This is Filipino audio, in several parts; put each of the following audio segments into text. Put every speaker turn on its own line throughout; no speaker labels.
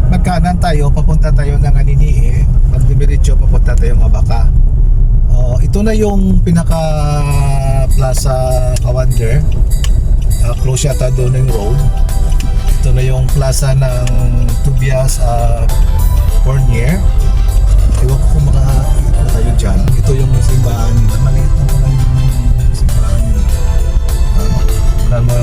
magkanan tayo, papunta tayo ng Aninihe. Pag dumiretso, papunta tayo ng Abaka. Ito na yung pinaka Plaza Cawander. Close yata doon yung road. Ito na yung plaza ng Tobias Fournier. Ewan ko kung makakita tayo dyan. Ito yung simbahan nila. Maliit na pala yung simbahan nila. Wala mo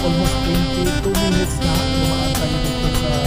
almost 22 minutes na lumaan tayo dito sa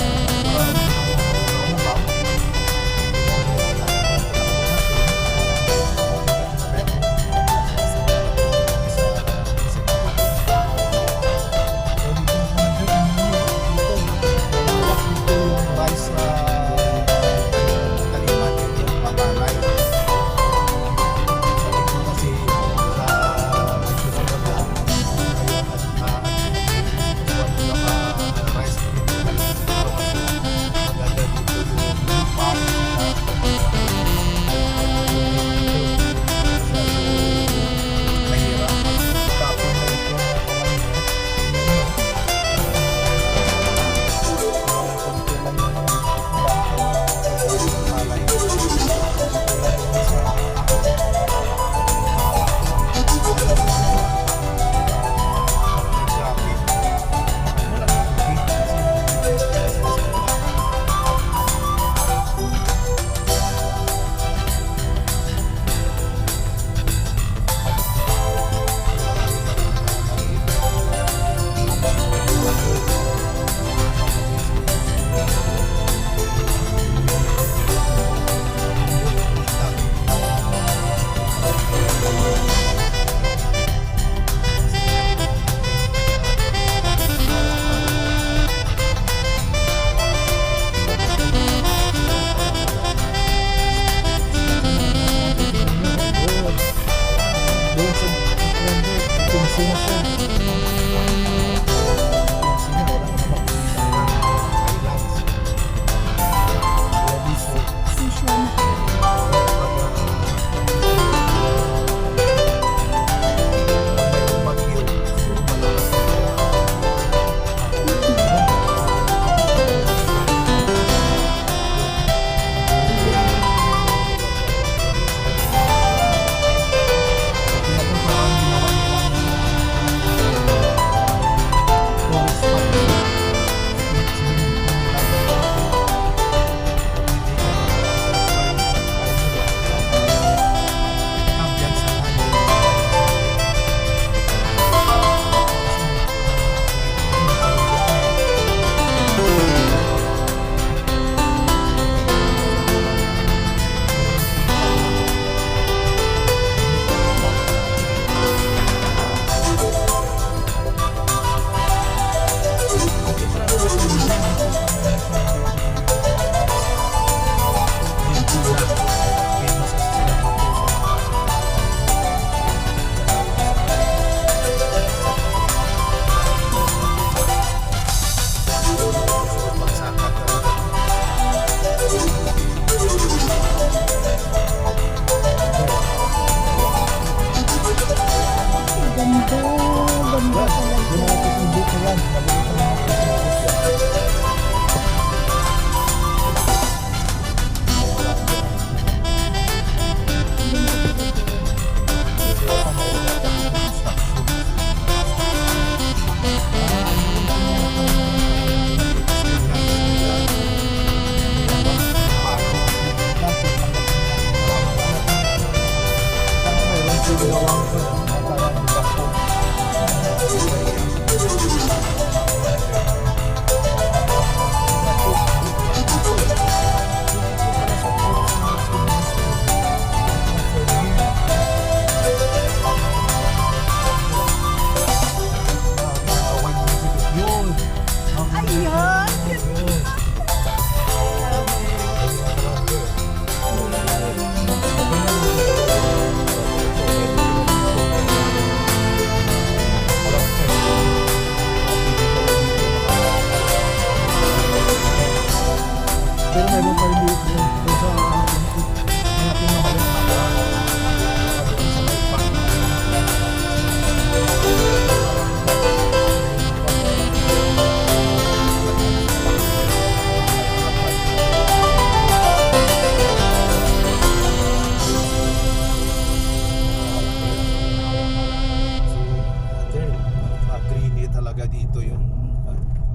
talaga dito yung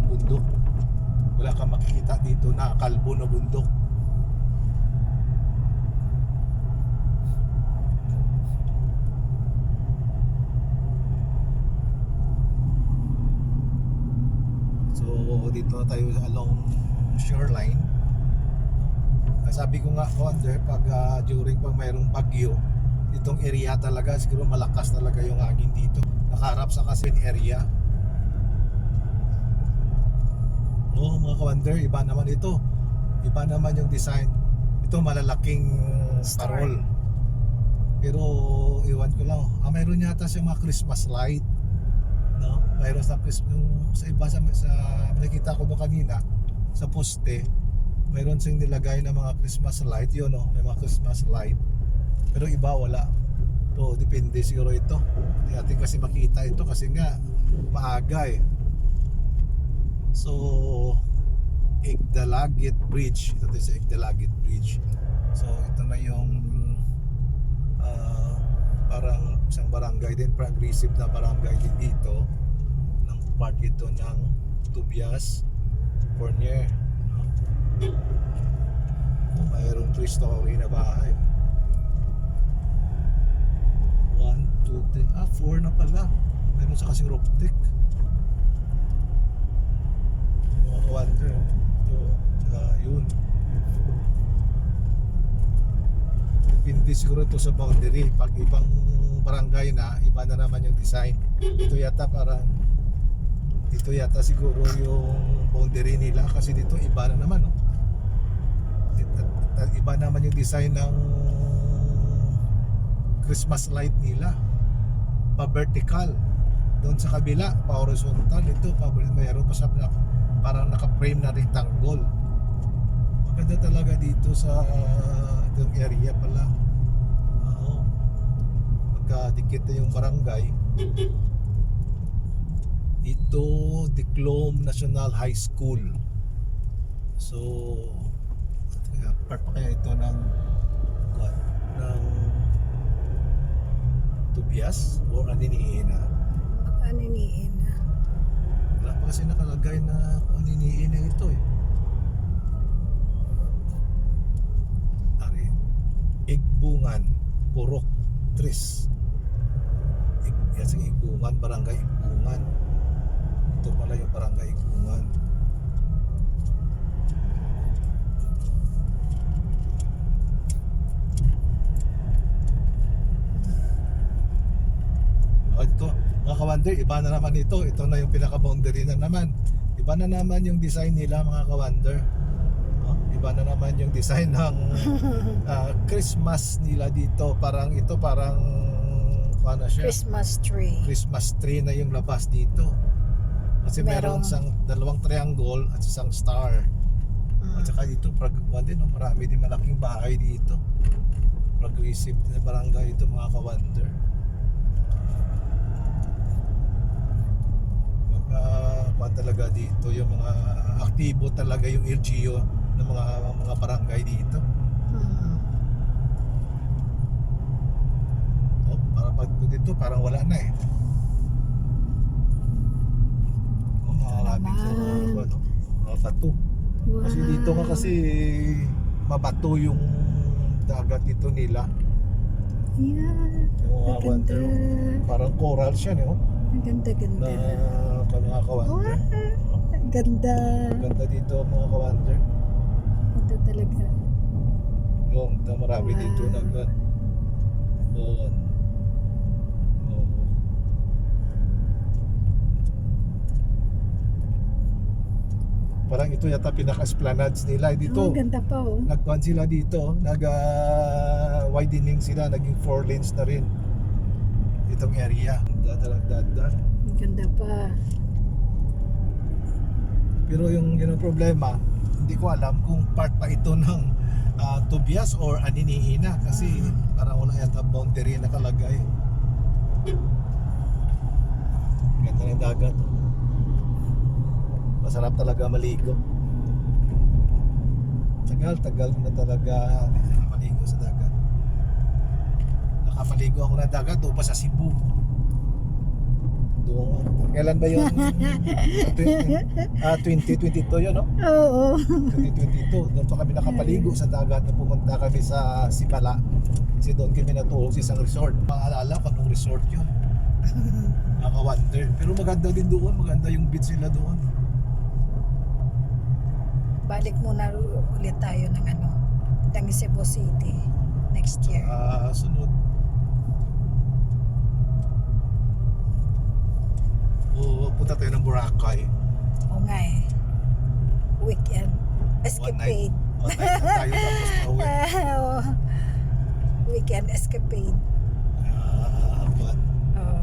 bundok. Wala kang makikita dito na kalbo na bundok. So dito tayo along shoreline. Sabi ko nga, Wonder, pag during pag mayroong bagyo, itong area talaga siguro malakas talaga yung hangin dito. Nakaharap sa Kasin area. Oh, mga ka-Wonder, iba naman ito. Iba naman yung design. Ito malalaking parol. Pero iwan ko lang. Mayroon yata siyang mga Christmas light. No? Mayroon sa sa iba sa nakita ko doon kanina sa poste. Mayroon siyang nilagay na mga Christmas light. Yun, no? May mga Christmas light. Pero iba wala. So, depende siguro ito. Hindi natin kasi makita ito kasi nga maaga eh. So, Igdalagit Bridge. Ito sa Igdalagit Bridge. So, ito na yung parang isang barangay din, progressive na barangay din dito ng part ito ng Tubias, Fournier. Mayroong 3-story na bahay. 1, 2, 3, 4 na pala. Mayroon sa kasing roof deck. Mga ka-Wonder. Ito, yun. Depende siguro ito sa boundary. Pag ibang barangay na, iba na naman yung design. Ito yata siguro yung boundary nila kasi dito iba na naman, no? Iba naman yung design ng Christmas light nila. Pa-vertical. Doon sa kabila, pa-horizontal. Ito, mayroon pa sa parang naka-frame na rectangle. Maganda talaga dito sa itong area pala. Magkadikit na yung barangay. Ito, Diclom National High School. So, part pa kaya ito ng Tubias o Aniniin na?
Baka Aniniin na.
Wala pa kasi nakalagay na Aniniin na ito eh. Ari, Igbungan, Purok, Tris. Yan sa Igbungan, Barangay Igbungan. Ito pala yung Barangay Igbungan. Ito, mga ka-Wonder, iba na naman ito. Ito na yung pinaka-boundary na naman. Iba na naman yung design nila, mga ka-Wonder. Iba na naman yung design ng Christmas nila dito. Parang ito, paano siya? Christmas tree na yung labas dito. Kasi meron dalawang triangle at isang star. At saka dito, marami din malaking bahay dito. Progressive na barangay ito, mga ka-Wonder. Talaga dito yung mga aktibo talaga yung LGU ng mga barangay dito. Para pag dito parang wala na eh. Marami mga bato. Wow. Kasi dito nga kasi mabato yung dagat dito nila.
Yeah. Ganda.
Parang coral siya, no?
Ganda.
Mga ka-Wonder.
Ganda.
Ganda dito, mga ka-Wonder.
Ganda talaga.
Yung marami dito na doon. Parang ito yata pinaka-esplanades nila dito.
Ganda pa oh.
Nagkuhan sila dito, widening sila, naging 4 lanes na rin itong area.
Ganda pa.
Pero yung problema, hindi ko alam kung part pa ito ng Tubias or Aniniin na kasi parang wala yata boundary nakalagay. Ganda ng dagat. Masarap talaga maligo. Tagal na talaga maligo sa dagat. Nakapaligo ako ng dagat doon pa sa Cebu. Kailan ba yung 2022 yun, no?
Oo.
2022. Doon pa kami nakapaligo sa dagat na pumunta kami sa Sibala. Kasi doon kami natulog sa isang resort. Maalala ko anong resort yun. Nakaka-wonder. Pero maganda din doon. Maganda yung beach nila doon.
Balik muna ulit tayo ng ng Cebu City next year.
Sunod. Punta tayo ng Boracay.
Oo nga eh. Weekend. Escapade.
One night na tayo tapos pauwi.
Oo. Weekend escapade.
But,
Oo.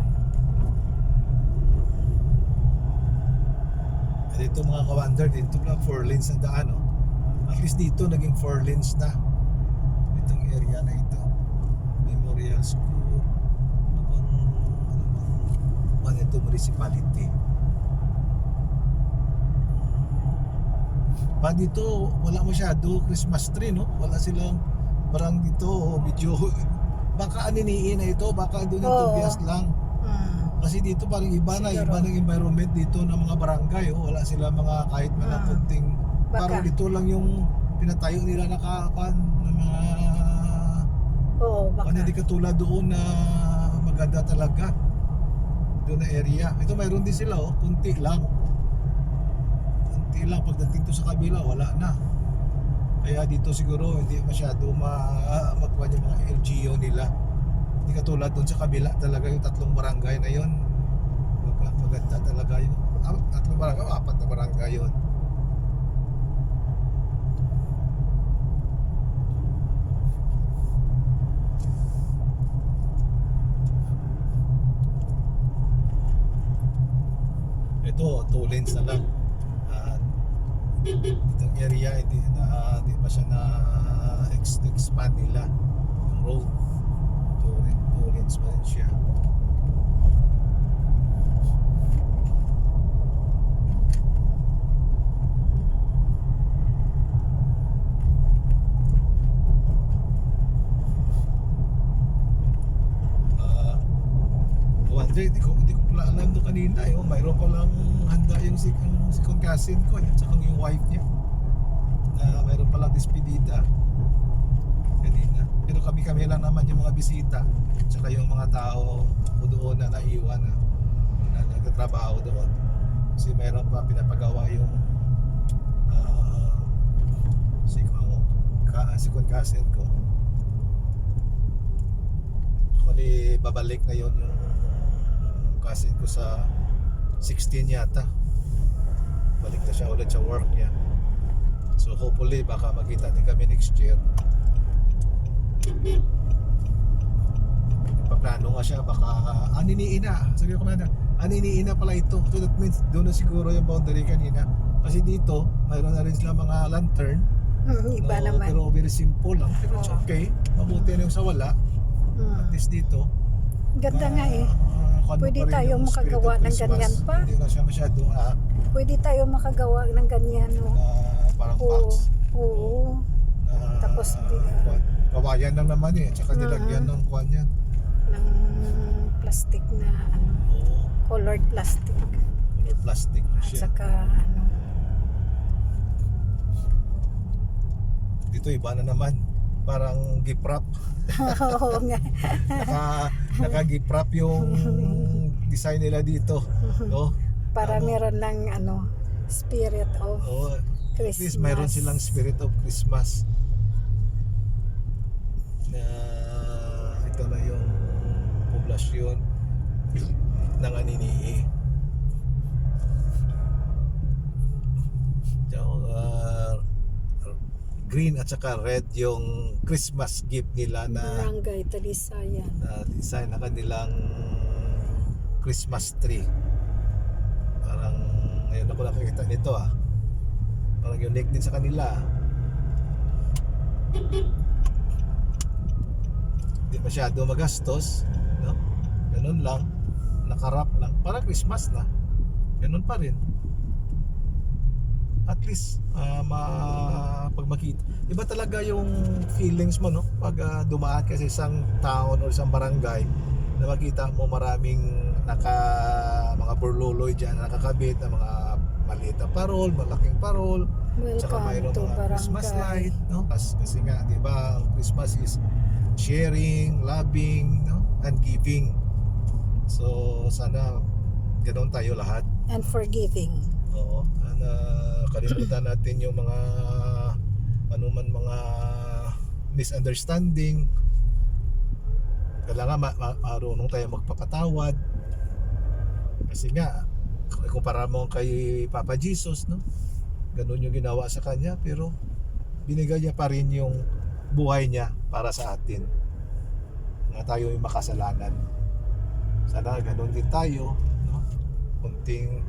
dito mga ka-wonder, dito lang 4 lanes ang daan, no? At least dito naging 4 lanes na itong area na ito. Memorial School, ito municipality. Pa dito wala masyado Christmas tree, no? Wala silang parang dito medyo baka aniniin na ito, baka doon yung
Oo.
tubias lang. Kasi dito parang iba na,
Siguro.
iba ng environment dito ng mga barangay, oh. Wala sila mga kahit man lang kunting,
Baka.
parang dito lang yung pinatayo nila na kapan ng mga
Oo, baka.
hindi katulad doon na maganda talaga doon na area. Ito mayroon din sila, oh, kunti lang pagdating to sa kabila wala na. Kaya dito siguro hindi masyado magkuhan yung mga LGU nila. Hindi katulad doon sa kabila talaga yung 3 barangay na yun. Maganda talaga yun. 3 barangay, 4 na barangay yun. Ito, 2 lanes na lang. Itong area hindi pa siya na expand nila yung road. 2 lanes pa rin siya. Wonder, hindi ko pala alam doon kanina, mayroon palang handa yung si cousin ko at saka yung wife niya na mayroon palang despedida kanina. Pero kami lang naman yung mga bisita saka yung mga tao doon na naiwan na nagtatrabaho doon. Kasi mayroon pa pinapagawa yung si cousin ko. Kali babalik na yon yung cousin ko sa 16 yata. Balik na siya ulit sa work niya. So hopefully baka magkita din kami next year. Paplano nga siya baka aniniin na. Sabi ko na aniniin na pala ito. So that means doon na siguro yung boundary kanina. Kasi dito mayroon na rin sila mga lantern.
Iba naman.
Pero very simple lang. Pero it's okay. Mabuti na yung sa wala. At least dito
Ganda nga eh. Pwede tayong makagawa ng ganyan pa.
Hindi na siya masyado
Pwede tayo makagawa ng ganyan, no?
parang
Oo.
box.
Oo. Tapos,
kawayan lang naman eh. Tsaka nilagyan ng kwan yan.
Ng plastic na
Oo.
colored plastic.
Color plastic na
At
siya.
saka
Dito iba na naman. Parang gift wrap.
Oo nga.
Naka-gift wrap yung design nila dito. No?
Para meron ng spirit of
Oo. At
Christmas.
least mayroon silang spirit of Christmas. Na ito na yung poblasyon ng Aninihi. Green at saka red yung Christmas gift nila na
Barangay Talisayan.
design na kanilang Christmas tree. Parang ngayon ako nakikita nito Parang unique din sa kanila. Hindi masyado magastos, no? Ganun lang, nakarap lang. Parang Christmas na. Ganun pa rin. At least pag makita, iba talaga yung feelings mo, no? Pag dumaan ka sa isang town o isang barangay na makita mo maraming mga burluloy dyan na nakakabit na mga maliit na parol, malaking parol. Tsaka
Welcome
mayroong
to
mga Christmas
Barangay.
light, no? Kasi nga, di ba, ang Christmas is sharing, loving, no? And giving. So, sana ganoon tayo lahat.
And forgiving.
Oo. Kalimutan natin yung mga mga misunderstanding. Kailangan marunong tayo magpapatawad. Kasi nga, kumpara mo kay Papa Jesus, no? Ganun yung ginawa sa kanya, pero binigay niya pa rin yung buhay niya para sa atin. Na tayo yung makasalanan. Sana ganun din tayo, no? Kunting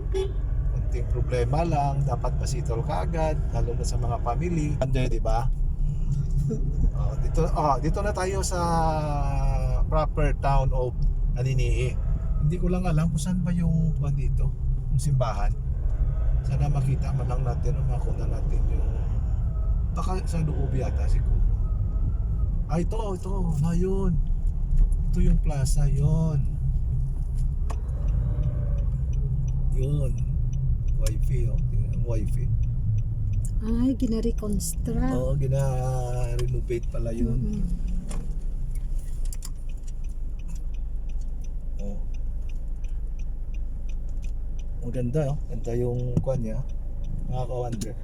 problema lang, dapat masitol ka agad, lalo na sa mga family. Di ba? Dito na tayo sa proper town of Aninihi. Hindi ko lang alam kung saan ba yung dito, yung simbahan. Sana makita man lang natin o makuna natin yung baka sa loob yata siguro. Ito na yun. Ito yung plaza, yun. Wifi, tingnan mo, wifi.
Ay, gina-reconstruct.
Oo, gina-renovate pala yun.
Mm-mm.
Oo. Ang ganda, oh. Ganda yung kwan niya, mga ka-wonder.